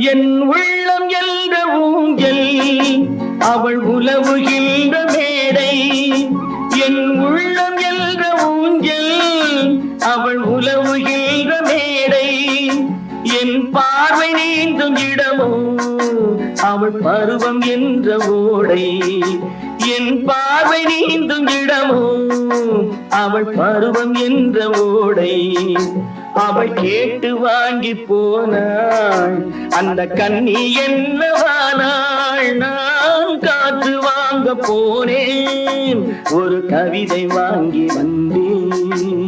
என் உள்ளம் என்ற ஊஞ்சல் அவள் உலவுகின்ற மேடை. என் உள்ளம் என்ற ஊஞ்சல் அவள் உலவுகின்ற மேடை. என் பார்வை நீந்தும் இடமோ அவள் பருவம் என்ற ஓடை. என் பார்வை நீந்தும் இடமோ அவள் பருவம் என்ற ஓடை. அவள் கேட்டு வாங்கி போனாள் அந்த கண்ணி என்னவானாள். நான் காற்று வாங்க போனேன் ஒரு கவிதை வாங்கி வந்தேன்.